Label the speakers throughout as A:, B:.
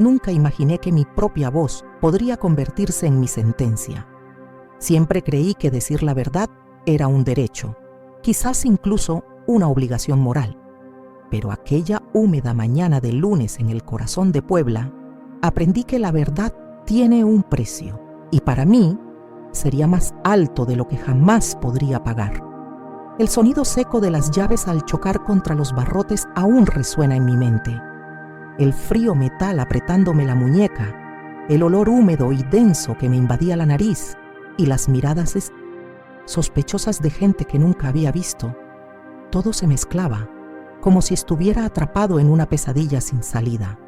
A: nunca imaginé que mi propia voz podría convertirse en mi sentencia. Siempre creí que decir la verdad era un derecho, quizás incluso una obligación moral. Pero aquella húmeda mañana de lunes en el corazón de Puebla, aprendí que la verdad tiene un precio, y para mí sería más alto de lo que jamás podría pagar. El sonido seco de las llaves al chocar contra los barrotes aún resuena en mi mente. El frío metal apretándome la muñeca, el olor húmedo y denso que me invadía la nariz y las miradas sospechosas de gente que nunca había visto. Todo se mezclaba, como si estuviera atrapado en una pesadilla sin salida.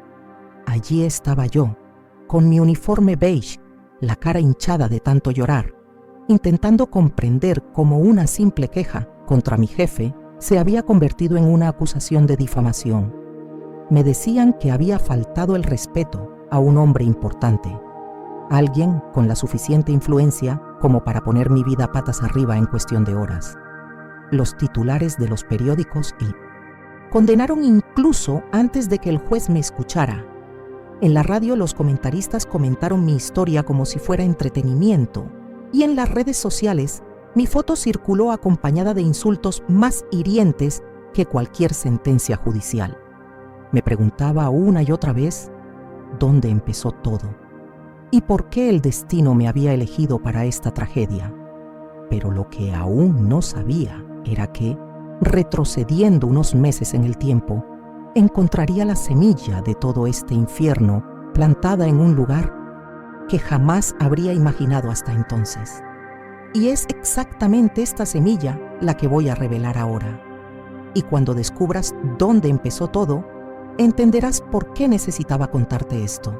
A: Allí estaba yo, con mi uniforme beige, la cara hinchada de tanto llorar, intentando comprender cómo una simple queja contra mi jefe se había convertido en una acusación de difamación. Me decían que había faltado el respeto a un hombre importante, alguien con la suficiente influencia como para poner mi vida patas arriba en cuestión de horas. Los titulares de los periódicos condenaron incluso antes de que el juez me escuchara. En la radio los comentaristas comentaron mi historia como si fuera entretenimiento, y en las redes sociales mi foto circuló acompañada de insultos más hirientes que cualquier sentencia judicial. Me preguntaba una y otra vez dónde empezó todo y por qué el destino me había elegido para esta tragedia. Pero lo que aún no sabía era que, retrocediendo unos meses en el tiempo, encontraría la semilla de todo este infierno plantada en un lugar que jamás habría imaginado hasta entonces. Y es exactamente esta semilla la que voy a revelar ahora. Y cuando descubras dónde empezó todo, entenderás por qué necesitaba contarte esto.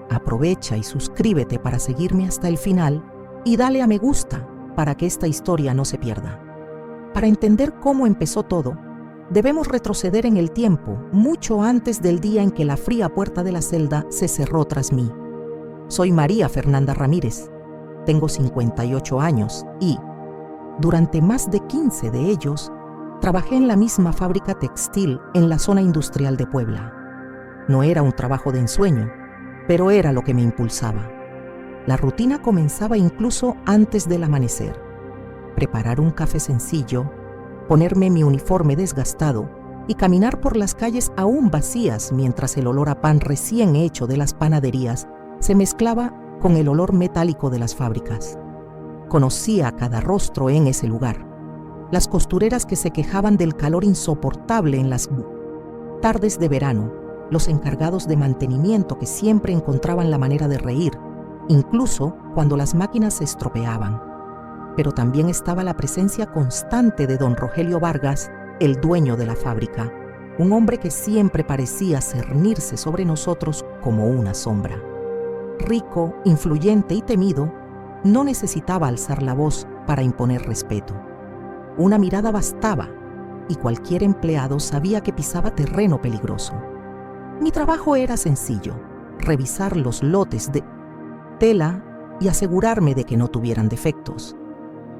A: Aprovecha y suscríbete para seguirme hasta el final y dale a me gusta para que esta historia no se pierda. Para entender cómo empezó todo, debemos retroceder en el tiempo, mucho antes del día en que la fría puerta de la celda se cerró tras mí. Soy María Fernanda Ramírez, tengo 58 años y, durante más de 15 de ellos, trabajé en la misma fábrica textil en la zona industrial de Puebla. No era un trabajo de ensueño, pero era lo que me impulsaba. La rutina comenzaba incluso antes del amanecer. Preparar un café sencillo, ponerme mi uniforme desgastado y caminar por las calles aún vacías mientras el olor a pan recién hecho de las panaderías se mezclaba con el olor metálico de las fábricas. Conocía cada rostro en ese lugar. Las costureras que se quejaban del calor insoportable en las tardes de verano, los encargados de mantenimiento que siempre encontraban la manera de reír, incluso cuando las máquinas se estropeaban. Pero también estaba la presencia constante de don Rogelio Vargas, el dueño de la fábrica, un hombre que siempre parecía cernirse sobre nosotros como una sombra. Rico, influyente y temido, no necesitaba alzar la voz para imponer respeto. Una mirada bastaba, y cualquier empleado sabía que pisaba terreno peligroso. Mi trabajo era sencillo: revisar los lotes de tela y asegurarme de que no tuvieran defectos.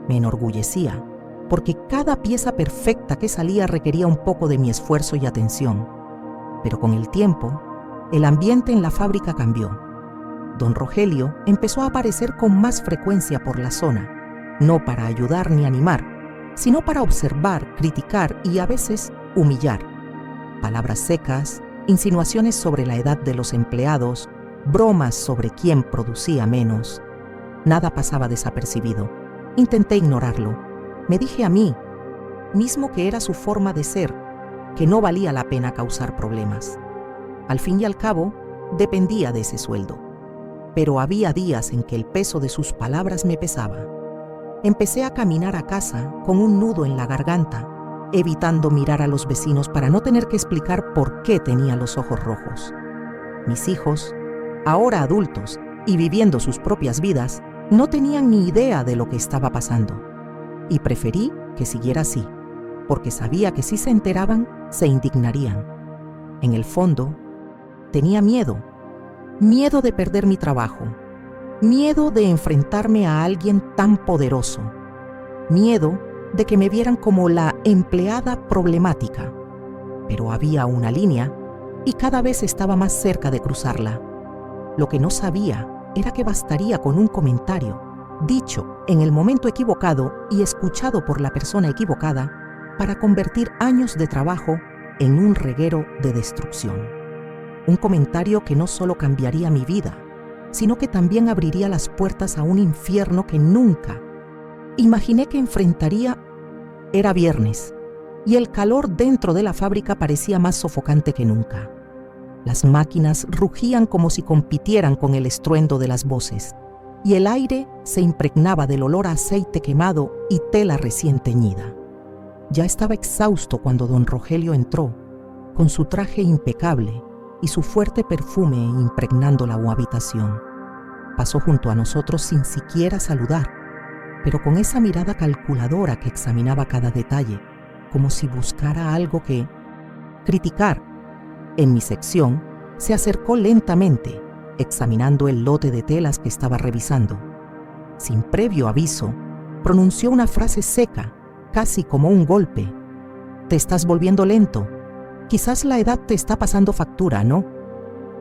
A: Me enorgullecía, porque cada pieza perfecta que salía requería un poco de mi esfuerzo y atención. Pero con el tiempo, el ambiente en la fábrica cambió. Don Rogelio empezó a aparecer con más frecuencia por la zona, no para ayudar ni animar, sino para observar, criticar y a veces humillar. Palabras secas, insinuaciones sobre la edad de los empleados, bromas sobre quién producía menos. Nada pasaba desapercibido. Intenté ignorarlo. Me dije a mí mismo que era su forma de ser, que no valía la pena causar problemas. Al fin y al cabo, dependía de ese sueldo. Pero había días en que el peso de sus palabras me pesaba. Empecé a caminar a casa con un nudo en la garganta, evitando mirar a los vecinos para no tener que explicar por qué tenía los ojos rojos. Mis hijos, ahora adultos y viviendo sus propias vidas, no tenían ni idea de lo que estaba pasando. Y preferí que siguiera así, porque sabía que si se enteraban, se indignarían. En el fondo, tenía miedo de perder mi trabajo, miedo de enfrentarme a alguien tan poderoso, miedo de que me vieran como la empleada problemática. Pero había una línea y cada vez estaba más cerca de cruzarla. Lo que no sabía era que bastaría con un comentario, dicho en el momento equivocado y escuchado por la persona equivocada, para convertir años de trabajo en un reguero de destrucción. Un comentario que no solo cambiaría mi vida, sino que también abriría las puertas a un infierno que nunca imaginé que enfrentaría. Era viernes, y el calor dentro de la fábrica parecía más sofocante que nunca. Las máquinas rugían como si compitieran con el estruendo de las voces, y el aire se impregnaba del olor a aceite quemado y tela recién teñida. Ya estaba exhausto cuando don Rogelio entró, con su traje impecable y su fuerte perfume impregnando la habitación. Pasó junto a nosotros sin siquiera saludar, pero con esa mirada calculadora que examinaba cada detalle, como si buscara algo que criticar. En mi sección, se acercó lentamente, examinando el lote de telas que estaba revisando. Sin previo aviso, pronunció una frase seca, casi como un golpe. «Te estás volviendo lento. Quizás la edad te está pasando factura, ¿no?»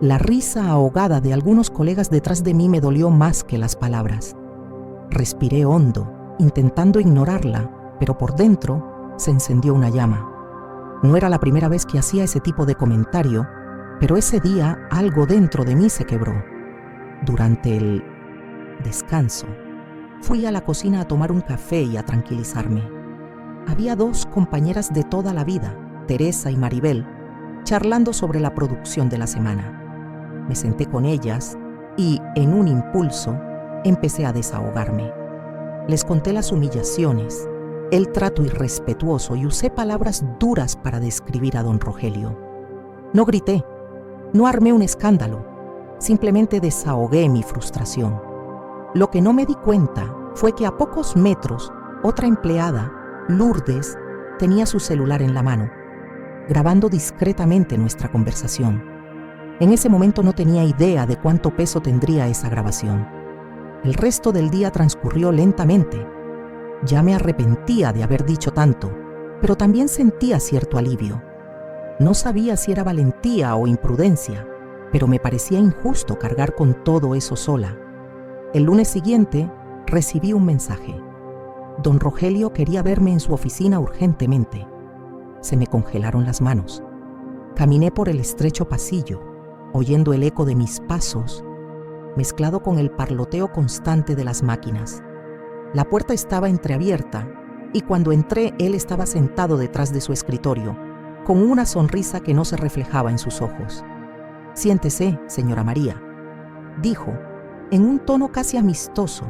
A: La risa ahogada de algunos colegas detrás de mí me dolió más que las palabras. Respiré hondo, intentando ignorarla, pero por dentro se encendió una llama. No era la primera vez que hacía ese tipo de comentario, pero ese día algo dentro de mí se quebró. Durante el descanso, fui a la cocina a tomar un café y a tranquilizarme. Había dos compañeras de toda la vida, Teresa y Maribel, charlando sobre la producción de la semana. Me senté con ellas y, en un impulso, empecé a desahogarme. Les conté las humillaciones, el trato irrespetuoso y usé palabras duras para describir a don Rogelio. No grité, no armé un escándalo, simplemente desahogué mi frustración. Lo que no me di cuenta fue que a pocos metros, otra empleada, Lourdes, tenía su celular en la mano, grabando discretamente nuestra conversación. En ese momento no tenía idea de cuánto peso tendría esa grabación. El resto del día transcurrió lentamente. Ya me arrepentía de haber dicho tanto, pero también sentía cierto alivio. No sabía si era valentía o imprudencia, pero me parecía injusto cargar con todo eso sola. El lunes siguiente recibí un mensaje. Don Rogelio quería verme en su oficina urgentemente. Se me congelaron las manos. Caminé por el estrecho pasillo, oyendo el eco de mis pasos, mezclado con el parloteo constante de las máquinas. La puerta estaba entreabierta y cuando entré él estaba sentado detrás de su escritorio, con una sonrisa que no se reflejaba en sus ojos. «Siéntese, señora María», dijo, en un tono casi amistoso,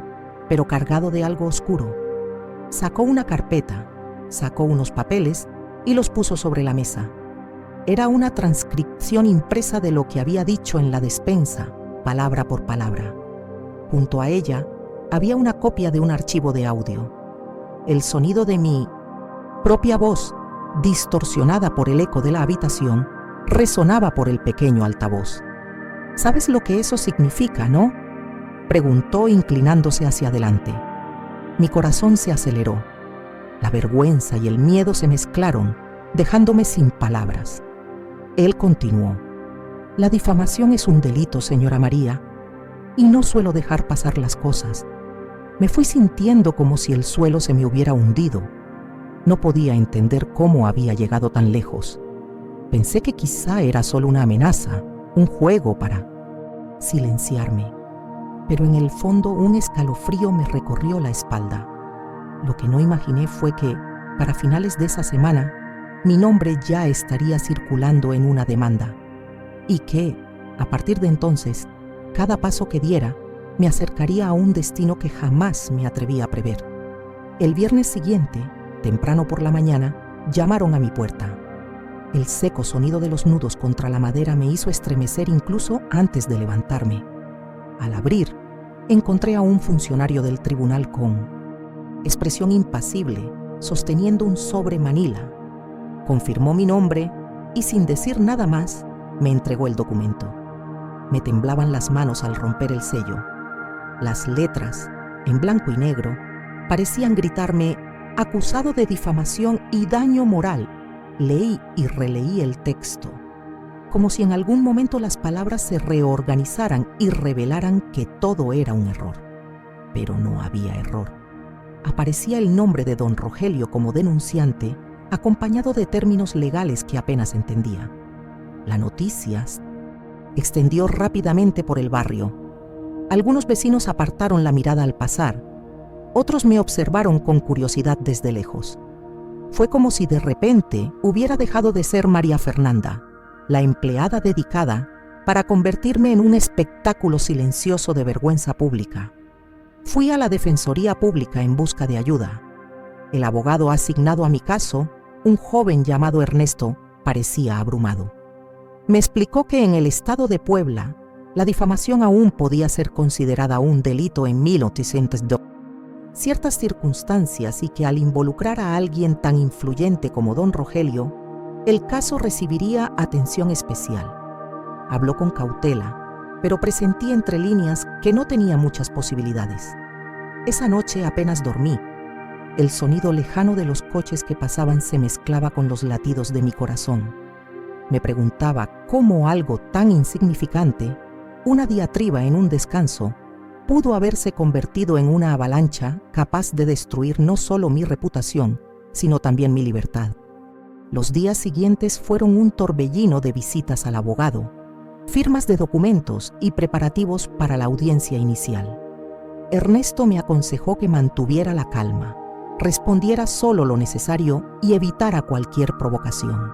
A: pero cargado de algo oscuro. Sacó una carpeta, sacó unos papeles y los puso sobre la mesa. Era una transcripción impresa de lo que había dicho en la despensa, palabra por palabra. Junto a ella había una copia de un archivo de audio. El sonido de mi propia voz, distorsionada por el eco de la habitación, resonaba por el pequeño altavoz. «¿Sabes lo que eso significa, no?», preguntó inclinándose hacia adelante. Mi corazón se aceleró. La vergüenza y el miedo se mezclaron, dejándome sin palabras. Él continuó. «La difamación es un delito, señora María, y no suelo dejar pasar las cosas». Me fui sintiendo como si el suelo se me hubiera hundido. No podía entender cómo había llegado tan lejos. Pensé que quizá era solo una amenaza, un juego para silenciarme. Pero en el fondo un escalofrío me recorrió la espalda. Lo que no imaginé fue que, para finales de esa semana, mi nombre ya estaría circulando en una demanda. Y que, a partir de entonces, cada paso que diera, me acercaría a un destino que jamás me atreví a prever. El viernes siguiente, temprano por la mañana, llamaron a mi puerta. El seco sonido de los nudos contra la madera me hizo estremecer incluso antes de levantarme. Al abrir, encontré a un funcionario del tribunal con expresión impasible, sosteniendo un sobre manila. Confirmó mi nombre y, sin decir nada más, me entregó el documento. Me temblaban las manos al romper el sello. Las letras, en blanco y negro, parecían gritarme: «Acusado de difamación y daño moral». Leí y releí el texto. como si en algún momento las palabras se reorganizaran y revelaran que todo era un error. Pero no había error. Aparecía el nombre de don Rogelio como denunciante, acompañado de términos legales que apenas entendía. La noticia extendió rápidamente por el barrio. Algunos vecinos apartaron la mirada al pasar. Otros me observaron con curiosidad desde lejos. Fue como si de repente hubiera dejado de ser María Fernanda, la empleada dedicada, para convertirme en un espectáculo silencioso de vergüenza pública. Fui a la Defensoría Pública en busca de ayuda. El abogado asignado a mi caso, un joven llamado Ernesto, parecía abrumado. Me explicó que en el estado de Puebla, la difamación aún podía ser considerada un delito en 1802. Ciertas circunstancias y que al involucrar a alguien tan influyente como don Rogelio, el caso recibiría atención especial. Habló con cautela, pero presentí entre líneas que no tenía muchas posibilidades. Esa noche apenas dormí. El sonido lejano de los coches que pasaban se mezclaba con los latidos de mi corazón. Me preguntaba cómo algo tan insignificante, una diatriba en un descanso, pudo haberse convertido en una avalancha capaz de destruir no solo mi reputación, sino también mi libertad. Los días siguientes fueron un torbellino de visitas al abogado, firmas de documentos y preparativos para la audiencia inicial. Ernesto me aconsejó que mantuviera la calma, respondiera solo lo necesario y evitara cualquier provocación.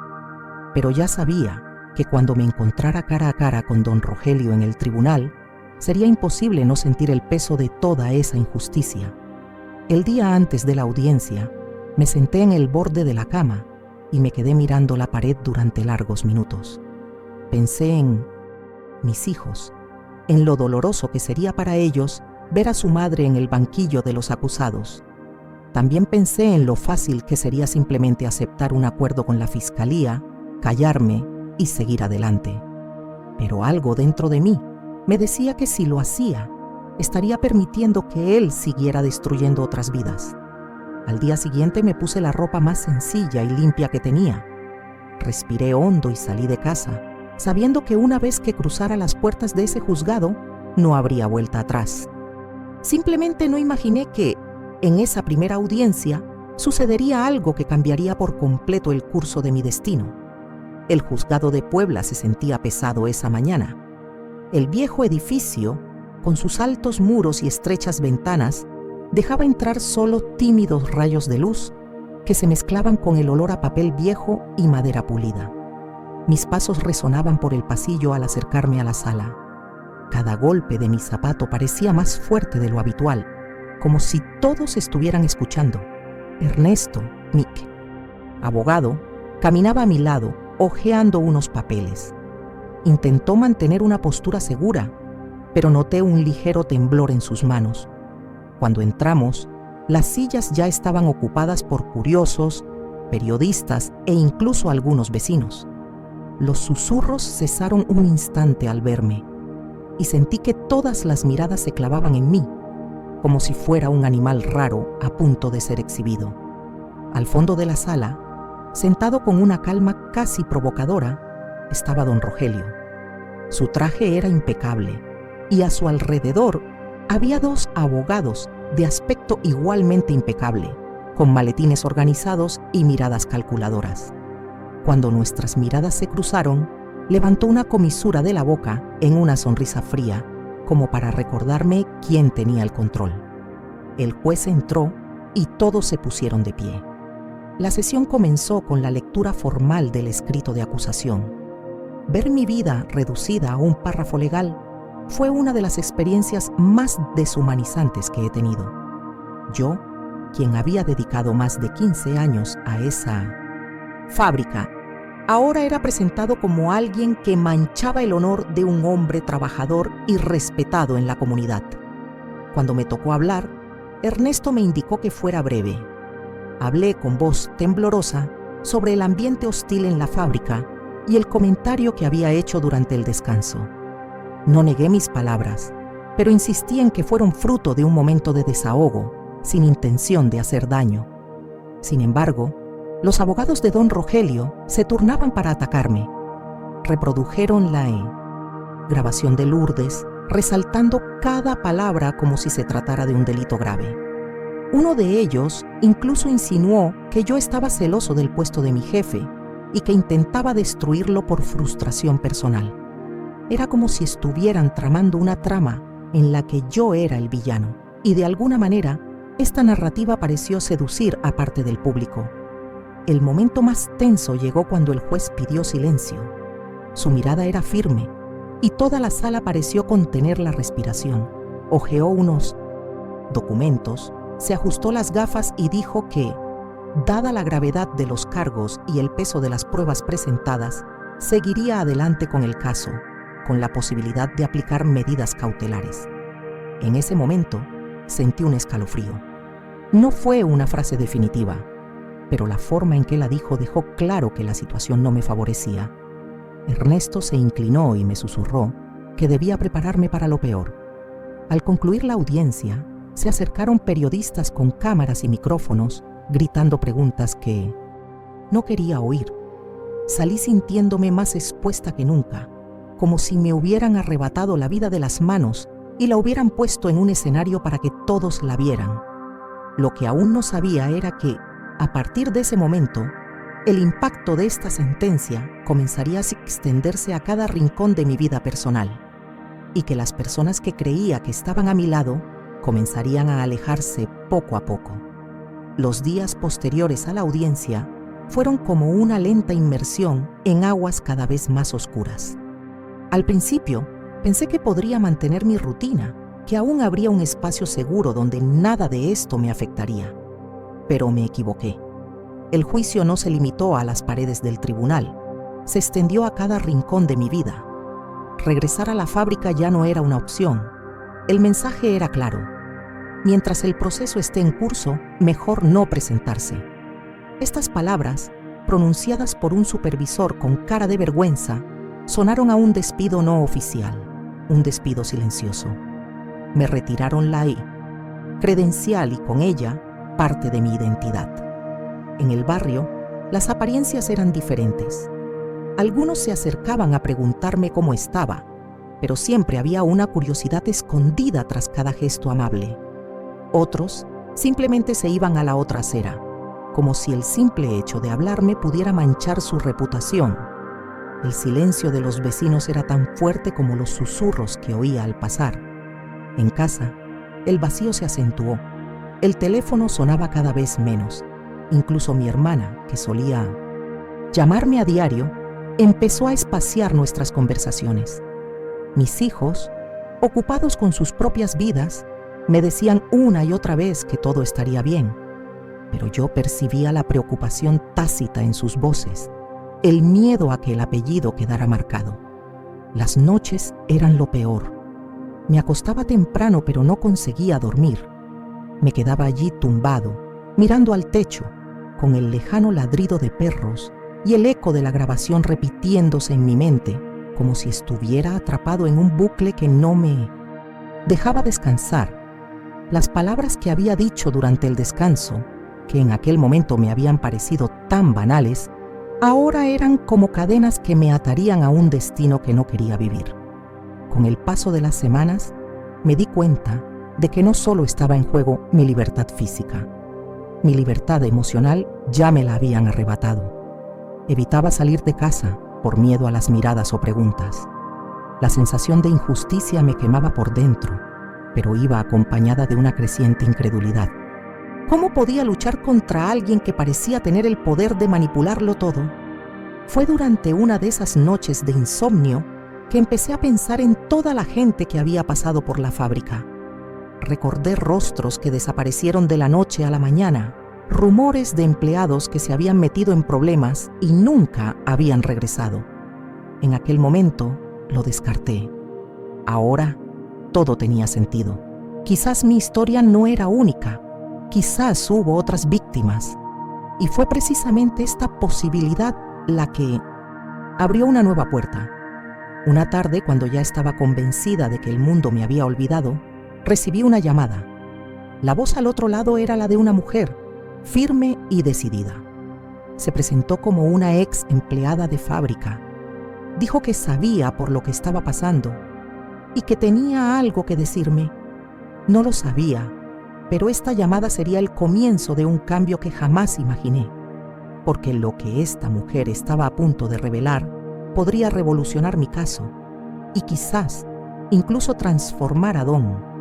A: Pero ya sabía que cuando me encontrara cara a cara con don Rogelio en el tribunal, sería imposible no sentir el peso de toda esa injusticia. El día antes de la audiencia, me senté en el borde de la cama y me quedé mirando la pared durante largos minutos. Pensé en mis hijos, en lo doloroso que sería para ellos ver a su madre en el banquillo de los acusados. También pensé en lo fácil que sería simplemente aceptar un acuerdo con la fiscalía, callarme y seguir adelante. Pero algo dentro de mí me decía que si lo hacía, estaría permitiendo que él siguiera destruyendo otras vidas. Al día siguiente me puse la ropa más sencilla y limpia que tenía. Respiré hondo y salí de casa, sabiendo que una vez que cruzara las puertas de ese juzgado, no habría vuelta atrás. Simplemente no imaginé que, en esa primera audiencia, sucedería algo que cambiaría por completo el curso de mi destino. El juzgado de Puebla se sentía pesado esa mañana. El viejo edificio, con sus altos muros y estrechas ventanas, dejaba entrar solo tímidos rayos de luz que se mezclaban con el olor a papel viejo y madera pulida. Mis pasos resonaban por el pasillo al acercarme a la sala. Cada golpe de mi zapato parecía más fuerte de lo habitual, como si todos estuvieran escuchando. Ernesto, Mick, abogado, caminaba a mi lado, hojeando unos papeles. Intentó mantener una postura segura, pero noté un ligero temblor en sus manos. Cuando entramos, las sillas ya estaban ocupadas por curiosos, periodistas e incluso algunos vecinos. Los susurros cesaron un instante al verme y sentí que todas las miradas se clavaban en mí, como si fuera un animal raro a punto de ser exhibido. Al fondo de la sala, sentado con una calma casi provocadora, estaba don Rogelio. Su traje era impecable y a su alrededor había dos abogados de aspecto igualmente impecable, con maletines organizados y miradas calculadoras. Cuando nuestras miradas se cruzaron, levantó una comisura de la boca en una sonrisa fría, como para recordarme quién tenía el control. El juez entró y todos se pusieron de pie. La sesión comenzó con la lectura formal del escrito de acusación. Ver mi vida reducida a un párrafo legal fue una de las experiencias más deshumanizantes que he tenido. Yo, quien había dedicado más de 15 años a esa fábrica, ahora era presentado como alguien que manchaba el honor de un hombre trabajador y respetado en la comunidad. Cuando me tocó hablar, Ernesto me indicó que fuera breve. Hablé con voz temblorosa sobre el ambiente hostil en la fábrica y el comentario que había hecho durante el descanso. No negué mis palabras, pero insistí en que fueron fruto de un momento de desahogo, sin intención de hacer daño. Sin embargo, los abogados de don Rogelio se turnaban para atacarme. reprodujeron la grabación de Lourdes, resaltando cada palabra como si se tratara de un delito grave. Uno de ellos incluso insinuó que yo estaba celoso del puesto de mi jefe y que intentaba destruirlo por frustración personal. Era como si estuvieran tramando una trama en la que yo era el villano, y de alguna manera esta narrativa pareció seducir a parte del público. El momento más tenso llegó cuando el juez pidió silencio. Su mirada era firme y toda la sala pareció contener la respiración. Hojeó unos documentos, se ajustó las gafas y dijo que, dada la gravedad de los cargos y el peso de las pruebas presentadas, seguiría adelante con el caso, con la posibilidad de aplicar medidas cautelares. En ese momento, sentí un escalofrío. No fue una frase definitiva, pero la forma en que la dijo dejó claro que la situación no me favorecía. Ernesto se inclinó y me susurró que debía prepararme para lo peor. Al concluir la audiencia, se acercaron periodistas con cámaras y micrófonos, gritando preguntas que no quería oír. Salí sintiéndome más expuesta que nunca, como si me hubieran arrebatado la vida de las manos y la hubieran puesto en un escenario para que todos la vieran. Lo que aún no sabía era que, a partir de ese momento, el impacto de esta sentencia comenzaría a extenderse a cada rincón de mi vida personal, y que las personas que creía que estaban a mi lado comenzarían a alejarse poco a poco. Los días posteriores a la audiencia fueron como una lenta inmersión en aguas cada vez más oscuras. Al principio, pensé que podría mantener mi rutina, que aún habría un espacio seguro donde nada de esto me afectaría. Pero me equivoqué. El juicio no se limitó a las paredes del tribunal, se extendió a cada rincón de mi vida. Regresar a la fábrica ya no era una opción. El mensaje era claro. Mientras el proceso esté en curso, mejor no presentarse. Estas palabras, pronunciadas por un supervisor con cara de vergüenza, sonaron a un despido no oficial, un despido silencioso. Me retiraron la credencial y con ella parte de mi identidad. En el barrio, las apariencias eran diferentes. Algunos se acercaban a preguntarme cómo estaba, pero siempre había una curiosidad escondida tras cada gesto amable. Otros simplemente se iban a la otra acera, como si el simple hecho de hablarme pudiera manchar su reputación. El silencio de los vecinos era tan fuerte como los susurros que oía al pasar. En casa, el vacío se acentuó. El teléfono sonaba cada vez menos. Incluso mi hermana, que solía llamarme a diario, empezó a espaciar nuestras conversaciones. Mis hijos, ocupados con sus propias vidas, me decían una y otra vez que todo estaría bien, pero yo percibía la preocupación tácita en sus voces, el miedo a que el apellido quedara marcado. Las noches eran lo peor. Me acostaba temprano, pero no conseguía dormir. Me quedaba allí tumbado, mirando al techo, con el lejano ladrido de perros y el eco de la grabación repitiéndose en mi mente, como si estuviera atrapado en un bucle que no me dejaba descansar. Las palabras que había dicho durante el descanso, que en aquel momento me habían parecido tan banales, ahora eran como cadenas que me atarían a un destino que no quería vivir. Con el paso de las semanas, me di cuenta de que no solo estaba en juego mi libertad física. Mi libertad emocional ya me la habían arrebatado. Evitaba salir de casa por miedo a las miradas o preguntas. La sensación de injusticia me quemaba por dentro, pero iba acompañada de una creciente incredulidad. ¿Cómo podía luchar contra alguien que parecía tener el poder de manipularlo todo? Fue durante una de esas noches de insomnio que empecé a pensar en toda la gente que había pasado por la fábrica. Recordé rostros que desaparecieron de la noche a la mañana, rumores de empleados que se habían metido en problemas y nunca habían regresado. En aquel momento lo descarté. Ahora todo tenía sentido. Quizás mi historia no era única, quizás hubo otras víctimas, y fue precisamente esta posibilidad la que abrió una nueva puerta. Una tarde, cuando ya estaba convencida de que el mundo me había olvidado, recibí una llamada. La voz al otro lado era la de una mujer, firme y decidida. Se presentó como una ex empleada de fábrica. Dijo que sabía por lo que estaba pasando y que tenía algo que decirme. No lo sabía, pero esta llamada sería el comienzo de un cambio que jamás imaginé, porque lo que esta mujer estaba a punto de revelar podría revolucionar mi caso y quizás incluso transformar a don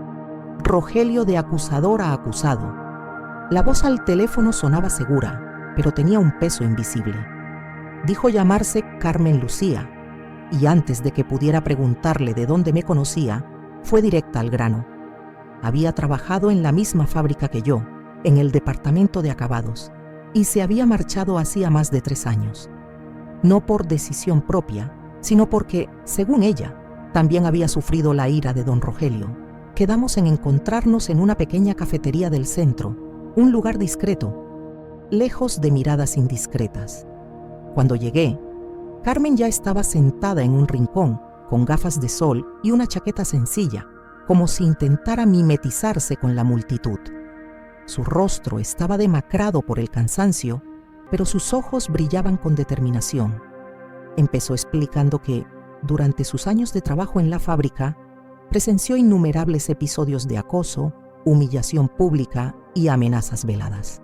A: Rogelio de acusador a acusado. La voz al teléfono sonaba segura, pero tenía un peso invisible. Dijo llamarse Carmen Lucía, y antes de que pudiera preguntarle de dónde me conocía, fue directa al grano. Había trabajado en la misma fábrica que yo, en el departamento de acabados, y se había marchado hacía más de 3 años. No por decisión propia, sino porque, según ella, también había sufrido la ira de don Rogelio. Quedamos en encontrarnos en una pequeña cafetería del centro, un lugar discreto, lejos de miradas indiscretas. Cuando llegué, Carmen ya estaba sentada en un rincón, con gafas de sol y una chaqueta sencilla, como si intentara mimetizarse con la multitud. Su rostro estaba demacrado por el cansancio, pero sus ojos brillaban con determinación. Empezó explicando que, durante sus años de trabajo en la fábrica, presenció innumerables episodios de acoso, humillación pública y amenazas veladas.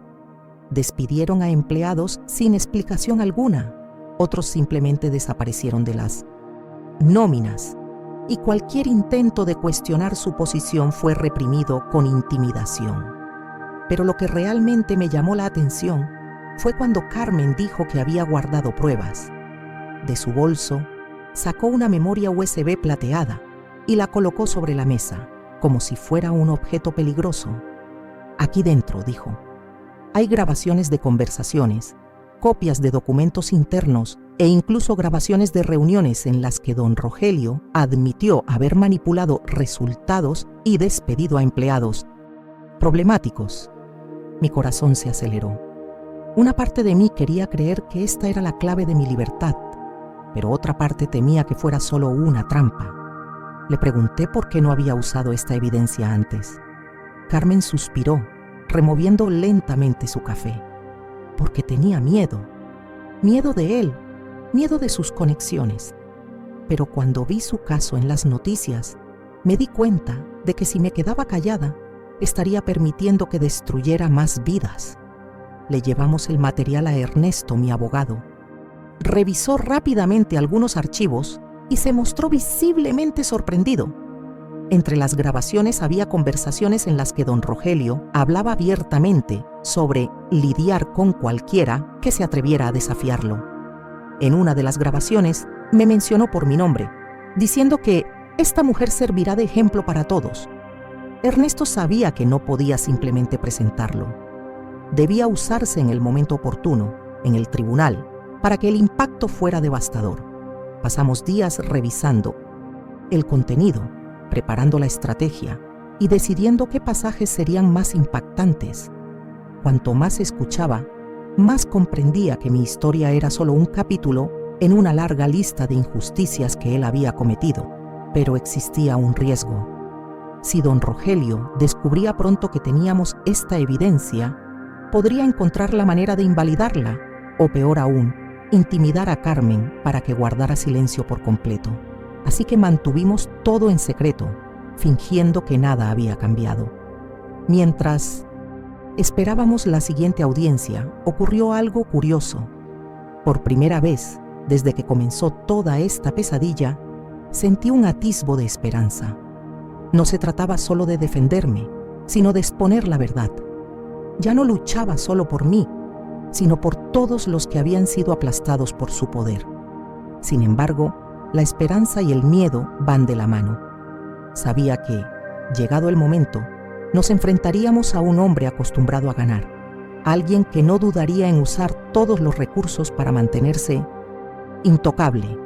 A: Despidieron a empleados sin explicación alguna, otros simplemente desaparecieron de las nóminas, y cualquier intento de cuestionar su posición fue reprimido con intimidación. Pero lo que realmente me llamó la atención fue cuando Carmen dijo que había guardado pruebas. De su bolso, sacó una memoria USB plateada y la colocó sobre la mesa, como si fuera un objeto peligroso. Aquí dentro, dijo, hay grabaciones de conversaciones, copias de documentos internos e incluso grabaciones de reuniones en las que don Rogelio admitió haber manipulado resultados y despedido a empleados problemáticos. Mi corazón se aceleró. Una parte de mí quería creer que esta era la clave de mi libertad, pero otra parte temía que fuera solo una trampa. Le pregunté por qué no había usado esta evidencia antes. Carmen suspiró, removiendo lentamente su café. Porque tenía miedo. Miedo de él, miedo de sus conexiones. Pero cuando vi su caso en las noticias, me di cuenta de que si me quedaba callada, estaría permitiendo que destruyera más vidas. Le llevamos el material a Ernesto, mi abogado. Revisó rápidamente algunos archivos y se mostró visiblemente sorprendido. Entre las grabaciones había conversaciones en las que don Rogelio hablaba abiertamente sobre lidiar con cualquiera que se atreviera a desafiarlo. En una de las grabaciones me mencionó por mi nombre, diciendo que esta mujer servirá de ejemplo para todos. Ernesto sabía que no podía simplemente presentarlo. Debía usarse en el momento oportuno, en el tribunal, para que el impacto fuera devastador. Pasamos días revisando el contenido, preparando la estrategia y decidiendo qué pasajes serían más impactantes. Cuanto más escuchaba, más comprendía que mi historia era solo un capítulo en una larga lista de injusticias que él había cometido, pero existía un riesgo. Si don Rogelio descubría pronto que teníamos esta evidencia, podría encontrar la manera de invalidarla, o peor aún, intimidar a Carmen para que guardara silencio por completo. Así que mantuvimos todo en secreto, fingiendo que nada había cambiado. Mientras esperábamos la siguiente audiencia, ocurrió algo curioso. Por primera vez, desde que comenzó toda esta pesadilla, sentí un atisbo de esperanza. No se trataba solo de defenderme, sino de exponer la verdad. Ya no luchaba solo por mí, sino por todos los que habían sido aplastados por su poder. Sin embargo, la esperanza y el miedo van de la mano. Sabía que, llegado el momento, nos enfrentaríamos a un hombre acostumbrado a ganar, alguien que no dudaría en usar todos los recursos para mantenerse intocable.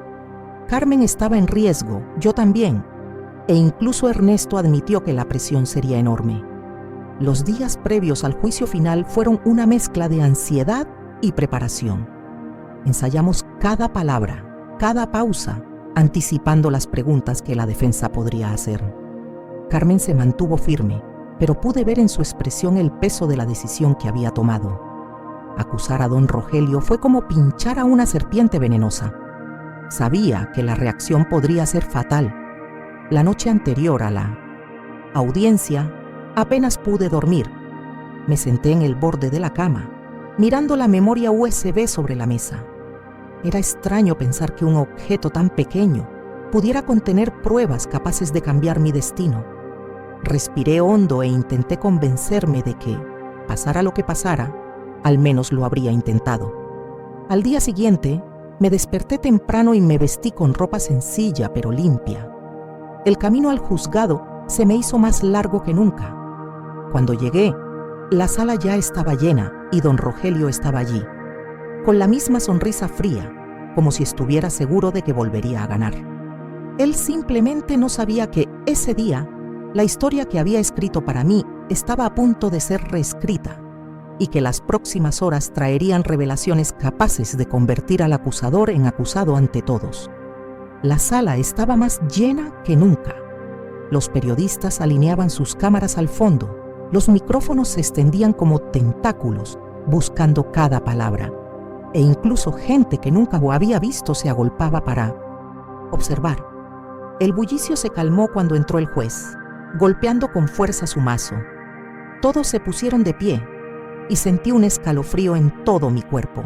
A: Carmen estaba en riesgo, yo también, e incluso Ernesto admitió que la presión sería enorme. Los días previos al juicio final fueron una mezcla de ansiedad y preparación. Ensayamos cada palabra, cada pausa, anticipando las preguntas que la defensa podría hacer. Carmen se mantuvo firme, pero pude ver en su expresión el peso de la decisión que había tomado. Acusar a don Rogelio fue como pinchar a una serpiente venenosa. Sabía que la reacción podría ser fatal. La noche anterior a la audiencia, apenas pude dormir. Me senté en el borde de la cama, mirando la memoria USB sobre la mesa. Era extraño pensar que un objeto tan pequeño pudiera contener pruebas capaces de cambiar mi destino. Respiré hondo e intenté convencerme de que, pasara lo que pasara, al menos lo habría intentado. Al día siguiente, me desperté temprano y me vestí con ropa sencilla pero limpia. El camino al juzgado se me hizo más largo que nunca. Cuando llegué, la sala ya estaba llena y don Rogelio estaba allí, con la misma sonrisa fría, como si estuviera seguro de que volvería a ganar. Él simplemente no sabía que ese día la historia que había escrito para mí estaba a punto de ser reescrita y que las próximas horas traerían revelaciones capaces de convertir al acusador en acusado ante todos. La sala estaba más llena que nunca. Los periodistas alineaban sus cámaras al fondo, los micrófonos se extendían como tentáculos buscando cada palabra, e incluso gente que nunca había visto se agolpaba para observar. El bullicio se calmó cuando entró el juez, golpeando con fuerza su mazo. Todos se pusieron de pie y sentí un escalofrío en todo mi cuerpo.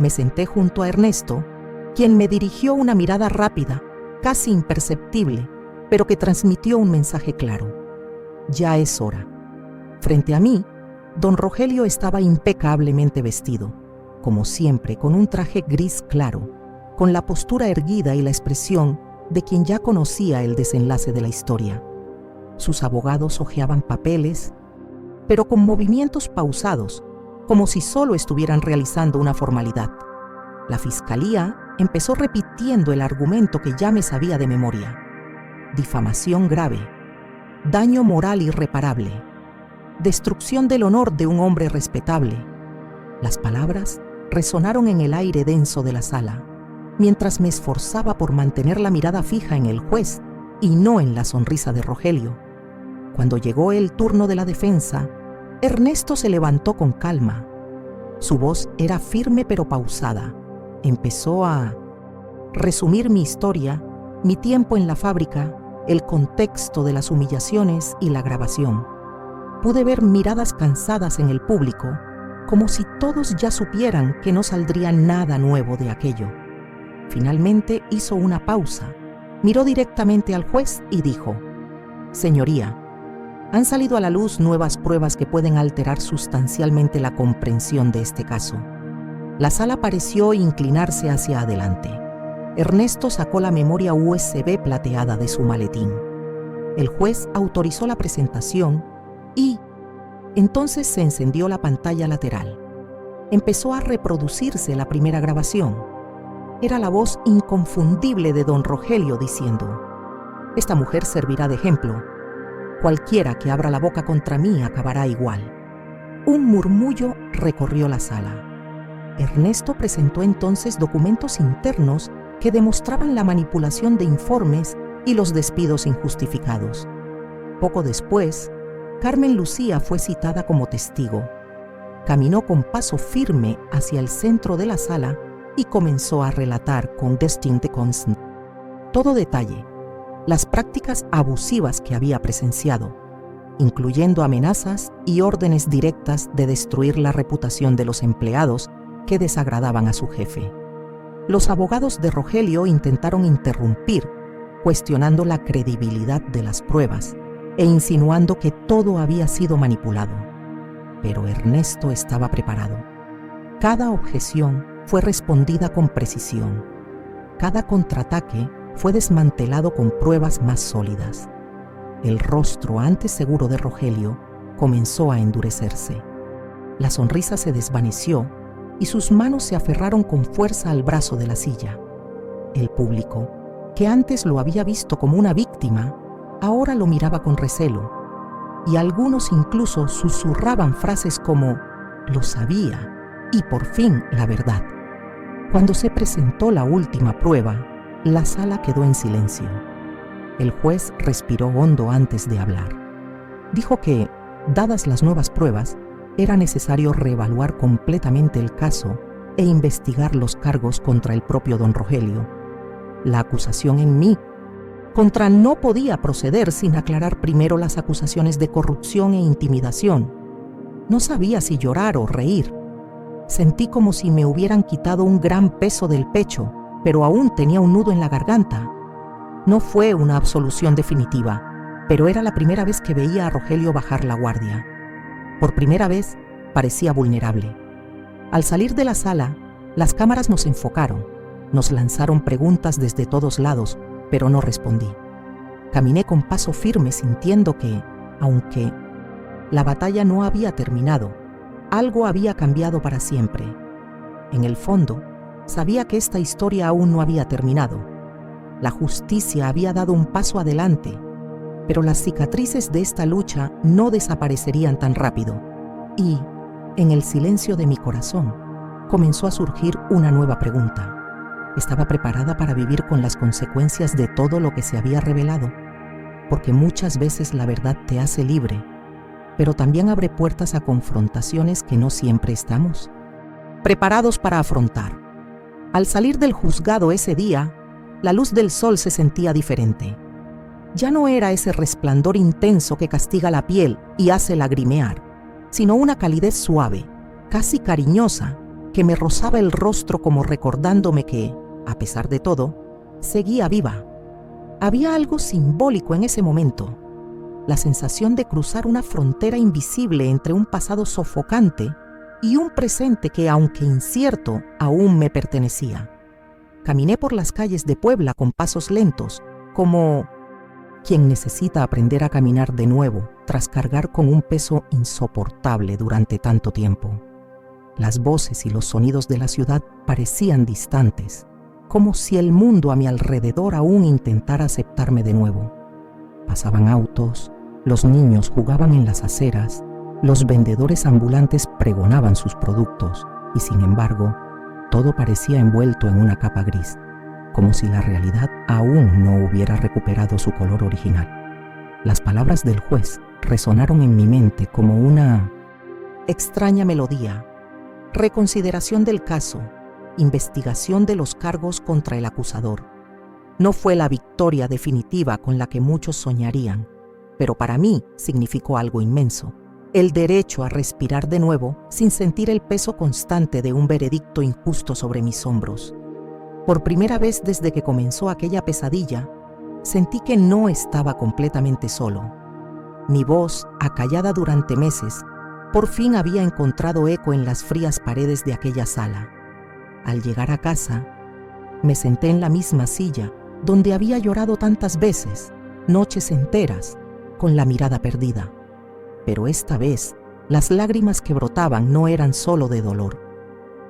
A: Me senté junto a Ernesto, quien me dirigió una mirada rápida, casi imperceptible, pero que transmitió un mensaje claro. Ya es hora. Frente a mí, don Rogelio estaba impecablemente vestido, como siempre, con un traje gris claro, con la postura erguida y la expresión de quien ya conocía el desenlace de la historia. Sus abogados hojeaban papeles, pero con movimientos pausados, como si solo estuvieran realizando una formalidad. La fiscalía empezó repitiendo el argumento que ya me sabía de memoria: difamación grave, daño moral irreparable, destrucción del honor de un hombre respetable. Las palabras resonaron en el aire denso de la sala, mientras me esforzaba por mantener la mirada fija en el juez y no en la sonrisa de Rogelio. Cuando llegó el turno de la defensa, Ernesto se levantó con calma. Su voz era firme pero pausada. Empezó a resumir mi historia, mi tiempo en la fábrica, el contexto de las humillaciones y la grabación. Pude ver miradas cansadas en el público, como si todos ya supieran que no saldría nada nuevo de aquello. Finalmente hizo una pausa, miró directamente al juez y dijo: «Señoría, han salido a la luz nuevas pruebas que pueden alterar sustancialmente la comprensión de este caso». La sala pareció inclinarse hacia adelante. Ernesto sacó la memoria USB plateada de su maletín. El juez autorizó la presentación y entonces se encendió la pantalla lateral. Empezó a reproducirse la primera grabación. Era la voz inconfundible de don Rogelio diciendo: «Esta mujer servirá de ejemplo. Cualquiera que abra la boca contra mí acabará igual». Un murmullo recorrió la sala. Ernesto presentó entonces documentos internos que demostraban la manipulación de informes y los despidos injustificados. Poco después, Carmen Lucía fue citada como testigo. Caminó con paso firme hacia el centro de la sala y comenzó a relatar con distinta constancia todo detalle, las prácticas abusivas que había presenciado, incluyendo amenazas y órdenes directas de destruir la reputación de los empleados que desagradaban a su jefe. Los abogados de Rogelio intentaron interrumpir, cuestionando la credibilidad de las pruebas e insinuando que todo había sido manipulado. Pero Ernesto estaba preparado. Cada objeción fue respondida con precisión. Cada contraataque fue desmantelado con pruebas más sólidas. El rostro antes seguro de Rogelio comenzó a endurecerse. La sonrisa se desvaneció y sus manos se aferraron con fuerza al brazo de la silla. El público, que antes lo había visto como una víctima, ahora lo miraba con recelo, y algunos incluso susurraban frases como «lo sabía» y «por fin la verdad». Cuando se presentó la última prueba, la sala quedó en silencio. El juez respiró hondo antes de hablar. Dijo que, dadas las nuevas pruebas, era necesario reevaluar completamente el caso e investigar los cargos contra el propio don Rogelio, la acusación en mí. Contra no podía proceder sin aclarar primero las acusaciones de corrupción e intimidación. No sabía si llorar o reír. Sentí como si me hubieran quitado un gran peso del pecho, pero aún tenía un nudo en la garganta. No fue una absolución definitiva, pero era la primera vez que veía a Rogelio bajar la guardia. Por primera vez parecía vulnerable. Al salir de la sala, las cámaras nos enfocaron, nos lanzaron preguntas desde todos lados, pero no respondí. Caminé con paso firme sintiendo que, aunque la batalla no había terminado, algo había cambiado para siempre. En el fondo, sabía que esta historia aún no había terminado. La justicia había dado un paso adelante, pero las cicatrices de esta lucha no desaparecerían tan rápido. Y, en el silencio de mi corazón, comenzó a surgir una nueva pregunta. ¿Estaba preparada para vivir con las consecuencias de todo lo que se había revelado? Porque muchas veces la verdad te hace libre, pero también abre puertas a confrontaciones que no siempre estamos preparados para afrontar. Al salir del juzgado ese día, la luz del sol se sentía diferente. Ya no era ese resplandor intenso que castiga la piel y hace lagrimear, sino una calidez suave, casi cariñosa, que me rozaba el rostro como recordándome que, a pesar de todo, seguía viva. Había algo simbólico en ese momento, la sensación de cruzar una frontera invisible entre un pasado sofocante y un presente que, aunque incierto, aún me pertenecía. Caminé por las calles de Puebla con pasos lentos, como quien necesita aprender a caminar de nuevo tras cargar con un peso insoportable durante tanto tiempo. Las voces y los sonidos de la ciudad parecían distantes, como si el mundo a mi alrededor aún intentara aceptarme de nuevo. Pasaban autos, los niños jugaban en las aceras, los vendedores ambulantes pregonaban sus productos y, sin embargo, todo parecía envuelto en una capa gris, como si la realidad aún no hubiera recuperado su color original. Las palabras del juez resonaron en mi mente como una extraña melodía. Reconsideración del caso, investigación de los cargos contra el acusador. No fue la victoria definitiva con la que muchos soñarían, pero para mí significó algo inmenso: el derecho a respirar de nuevo sin sentir el peso constante de un veredicto injusto sobre mis hombros. Por primera vez desde que comenzó aquella pesadilla, sentí que no estaba completamente solo. Mi voz, acallada durante meses, por fin había encontrado eco en las frías paredes de aquella sala. Al llegar a casa, me senté en la misma silla donde había llorado tantas veces, noches enteras, con la mirada perdida. Pero esta vez, las lágrimas que brotaban no eran solo de dolor.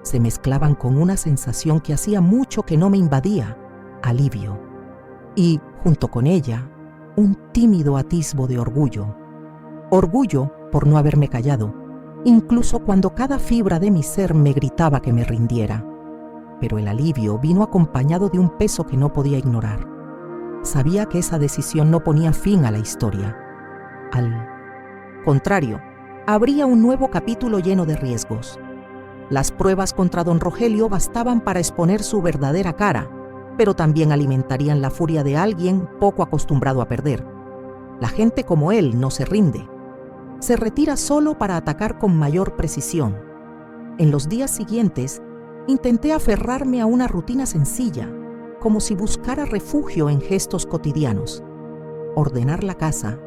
A: Se mezclaban con una sensación que hacía mucho que no me invadía: alivio. Y, junto con ella, un tímido atisbo de orgullo. Orgullo por no haberme callado, incluso cuando cada fibra de mi ser me gritaba que me rindiera. Pero el alivio vino acompañado de un peso que no podía ignorar. Sabía que esa decisión no ponía fin a la historia. Al contrario, abría un nuevo capítulo lleno de riesgos. Las pruebas contra don Rogelio bastaban para exponer su verdadera cara, pero también alimentarían la furia de alguien poco acostumbrado a perder. La gente como él no se rinde. Se retira solo para atacar con mayor precisión. En los días siguientes, intenté aferrarme a una rutina sencilla, como si buscara refugio en gestos cotidianos: ordenar la casa,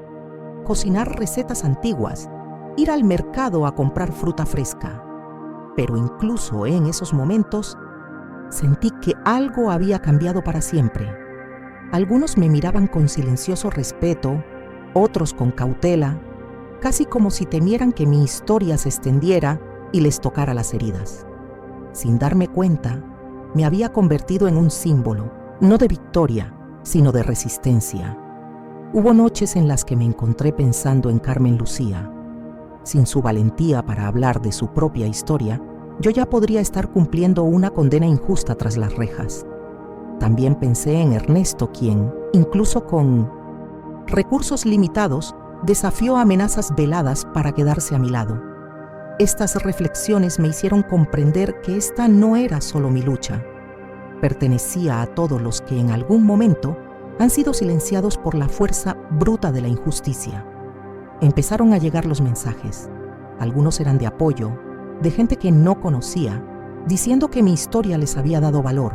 A: cocinar recetas antiguas, ir al mercado a comprar fruta fresca. Pero incluso en esos momentos, sentí que algo había cambiado para siempre. Algunos me miraban con silencioso respeto, otros con cautela, casi como si temieran que mi historia se extendiera y les tocara las heridas. Sin darme cuenta, me había convertido en un símbolo, no de victoria, sino de resistencia. Hubo noches en las que me encontré pensando en Carmen Lucía. Sin su valentía para hablar de su propia historia, yo ya podría estar cumpliendo una condena injusta tras las rejas. También pensé en Ernesto, quien, incluso con recursos limitados, desafió amenazas veladas para quedarse a mi lado. Estas reflexiones me hicieron comprender que esta no era solo mi lucha. Pertenecía a todos los que en algún momento han sido silenciados por la fuerza bruta de la injusticia. Empezaron a llegar los mensajes. Algunos eran de apoyo, de gente que no conocía, diciendo que mi historia les había dado valor.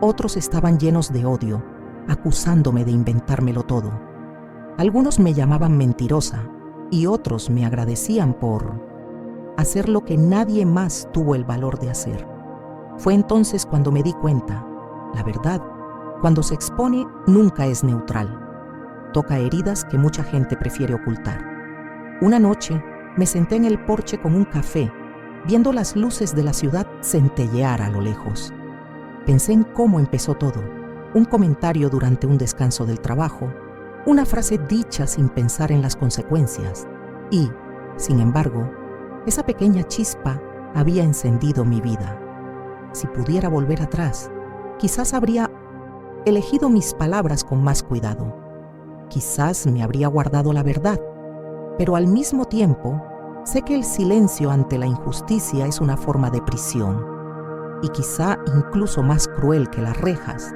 A: Otros estaban llenos de odio, acusándome de inventármelo todo. Algunos me llamaban mentirosa y otros me agradecían por hacer lo que nadie más tuvo el valor de hacer. Fue entonces cuando me di cuenta, la verdad, cuando se expone, nunca es neutral. Toca heridas que mucha gente prefiere ocultar. Una noche me senté en el porche con un café, viendo las luces de la ciudad centellear a lo lejos. Pensé en cómo empezó todo, un comentario durante un descanso del trabajo, una frase dicha sin pensar en las consecuencias y, sin embargo, esa pequeña chispa había encendido mi vida. Si pudiera volver atrás, quizás habría elegido mis palabras con más cuidado. Quizás me habría guardado la verdad, pero al mismo tiempo sé que el silencio ante la injusticia es una forma de prisión y quizá incluso más cruel que las rejas.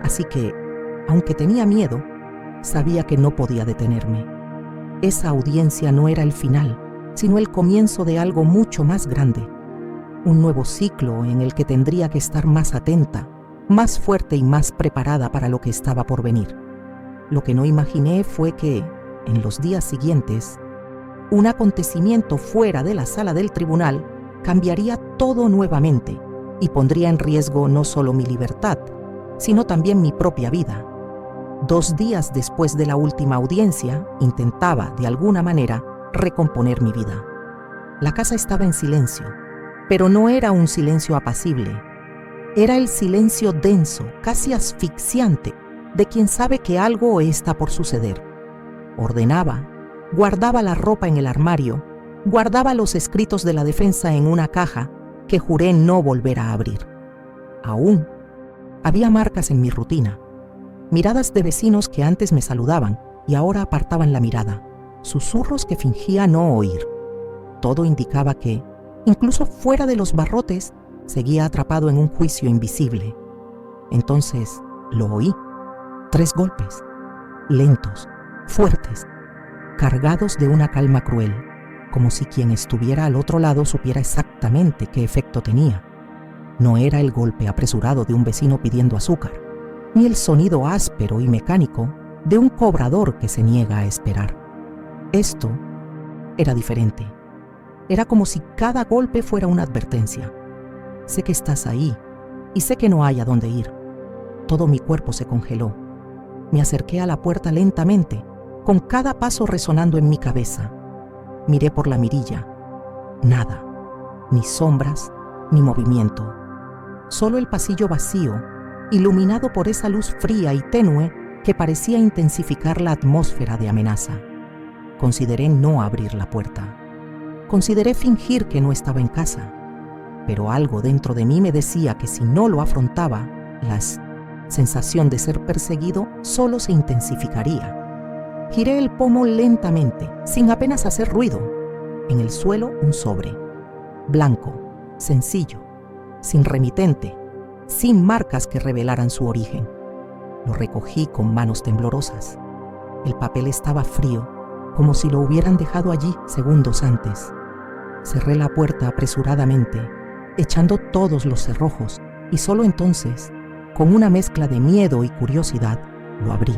A: Así que, aunque tenía miedo, sabía que no podía detenerme. Esa audiencia no era el final, sino el comienzo de algo mucho más grande. Un nuevo ciclo en el que tendría que estar más atenta, más fuerte y más preparada para lo que estaba por venir. Lo que no imaginé fue que, en los días siguientes, un acontecimiento fuera de la sala del tribunal cambiaría todo nuevamente y pondría en riesgo no solo mi libertad, sino también mi propia vida. 2 días después de la última audiencia, intentaba, de alguna manera, recomponer mi vida. La casa estaba en silencio, pero no era un silencio apacible. Era el silencio denso, casi asfixiante, de quien sabe que algo está por suceder. Ordenaba, guardaba la ropa en el armario, guardaba los escritos de la defensa en una caja que juré no volver a abrir. Aún había marcas en mi rutina, miradas de vecinos que antes me saludaban y ahora apartaban la mirada, susurros que fingía no oír. Todo indicaba que, incluso fuera de los barrotes, seguía atrapado en un juicio invisible. Entonces lo oí. 3 golpes, lentos, fuertes, cargados de una calma cruel, como si quien estuviera al otro lado supiera exactamente qué efecto tenía. No era el golpe apresurado de un vecino pidiendo azúcar, ni el sonido áspero y mecánico de un cobrador que se niega a esperar. Esto era diferente. Era como si cada golpe fuera una advertencia. Sé que estás ahí y sé que no hay a dónde ir. Todo mi cuerpo se congeló. Me acerqué a la puerta lentamente, con cada paso resonando en mi cabeza. Miré por la mirilla. Nada. Ni sombras, ni movimiento. Solo el pasillo vacío, iluminado por esa luz fría y tenue que parecía intensificar la atmósfera de amenaza. Consideré no abrir la puerta. Consideré fingir que no estaba en casa. Pero algo dentro de mí me decía que si no lo afrontaba, la sensación de ser perseguido solo se intensificaría. Giré el pomo lentamente, sin apenas hacer ruido. En el suelo un sobre, blanco, sencillo, sin remitente, sin marcas que revelaran su origen. Lo recogí con manos temblorosas. El papel estaba frío, como si lo hubieran dejado allí segundos antes. Cerré la puerta apresuradamente, echando todos los cerrojos, y solo entonces, con una mezcla de miedo y curiosidad, lo abrí.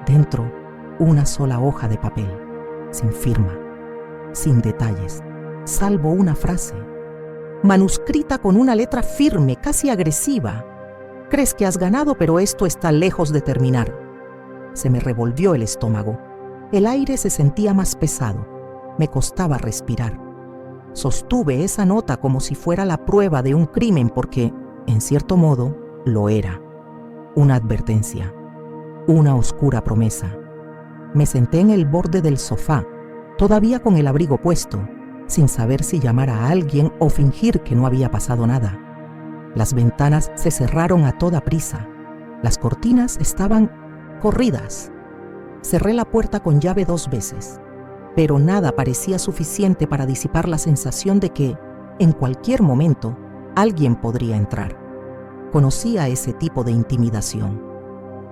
A: Dentro, una sola hoja de papel, sin firma, sin detalles, salvo una frase, manuscrita con una letra firme, casi agresiva. Crees que has ganado, pero esto está lejos de terminar. Se me revolvió el estómago. El aire se sentía más pesado. Me costaba respirar. Sostuve esa nota como si fuera la prueba de un crimen porque, en cierto modo, lo era. Una advertencia. Una oscura promesa. Me senté en el borde del sofá, todavía con el abrigo puesto, sin saber si llamar a alguien o fingir que no había pasado nada. Las ventanas se cerraron a toda prisa. Las cortinas estaban corridas. Cerré la puerta con llave 2 veces, pero nada parecía suficiente para disipar la sensación de que, en cualquier momento, alguien podría entrar. Conocía ese tipo de intimidación.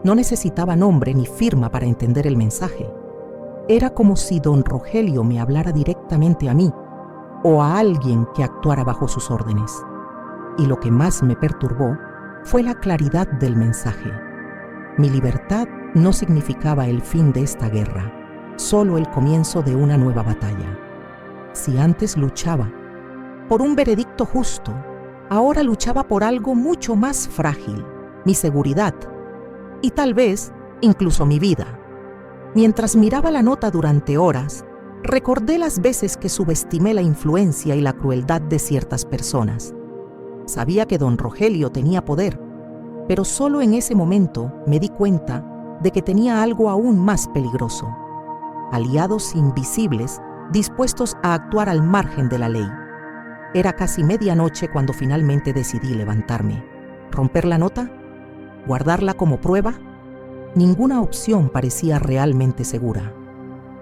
A: No necesitaba nombre ni firma para entender el mensaje. Era como si don Rogelio me hablara directamente a mí o a alguien que actuara bajo sus órdenes. Y lo que más me perturbó fue la claridad del mensaje. Mi libertad no significaba el fin de esta guerra, solo el comienzo de una nueva batalla. Si antes luchaba por un veredicto justo, ahora luchaba por algo mucho más frágil, mi seguridad y tal vez incluso mi vida. Mientras miraba la nota durante horas, recordé las veces que subestimé la influencia y la crueldad de ciertas personas. Sabía que don Rogelio tenía poder, pero solo en ese momento me di cuenta de que tenía algo aún más peligroso: aliados invisibles dispuestos a actuar al margen de la ley. Era casi medianoche cuando finalmente decidí levantarme. ¿Romper la nota? ¿Guardarla como prueba? Ninguna opción parecía realmente segura.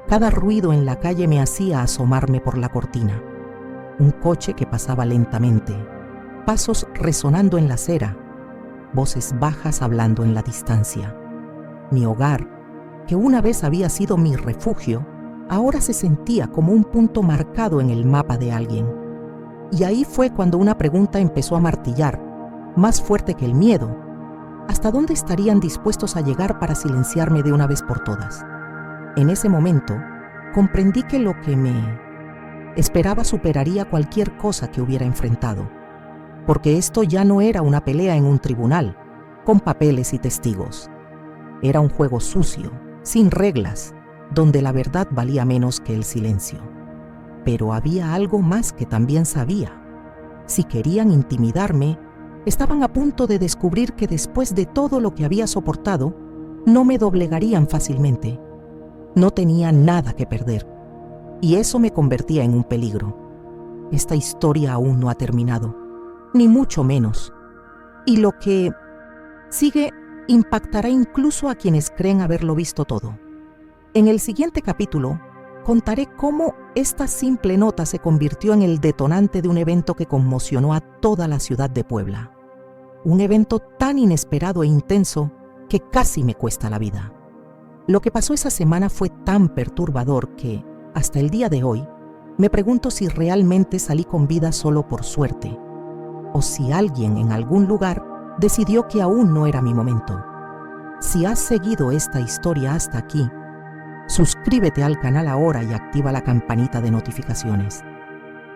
A: Cada ruido en la calle me hacía asomarme por la cortina. Un coche que pasaba lentamente, pasos resonando en la acera, voces bajas hablando en la distancia. Mi hogar, que una vez había sido mi refugio, ahora se sentía como un punto marcado en el mapa de alguien. Y ahí fue cuando una pregunta empezó a martillar, más fuerte que el miedo. ¿Hasta dónde estarían dispuestos a llegar para silenciarme de una vez por todas? En ese momento, comprendí que lo que me esperaba superaría cualquier cosa que hubiera enfrentado, porque esto ya no era una pelea en un tribunal, con papeles y testigos. Era un juego sucio, sin reglas, donde la verdad valía menos que el silencio. Pero había algo más que también sabía. Si querían intimidarme, estaban a punto de descubrir que después de todo lo que había soportado, no me doblegarían fácilmente. No tenía nada que perder, y eso me convertía en un peligro. Esta historia aún no ha terminado, ni mucho menos. Y lo que sigue impactará incluso a quienes creen haberlo visto todo. En el siguiente capítulo, contaré cómo esta simple nota se convirtió en el detonante de un evento que conmocionó a toda la ciudad de Puebla. Un evento tan inesperado e intenso que casi me cuesta la vida. Lo que pasó esa semana fue tan perturbador que, hasta el día de hoy, me pregunto si realmente salí con vida solo por suerte, o si alguien en algún lugar decidió que aún no era mi momento. Si has seguido esta historia hasta aquí, suscríbete al canal ahora y activa la campanita de notificaciones,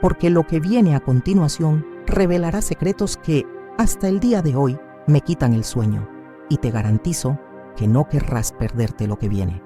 A: porque lo que viene a continuación revelará secretos que, hasta el día de hoy, me quitan el sueño, y te garantizo que no querrás perderte lo que viene.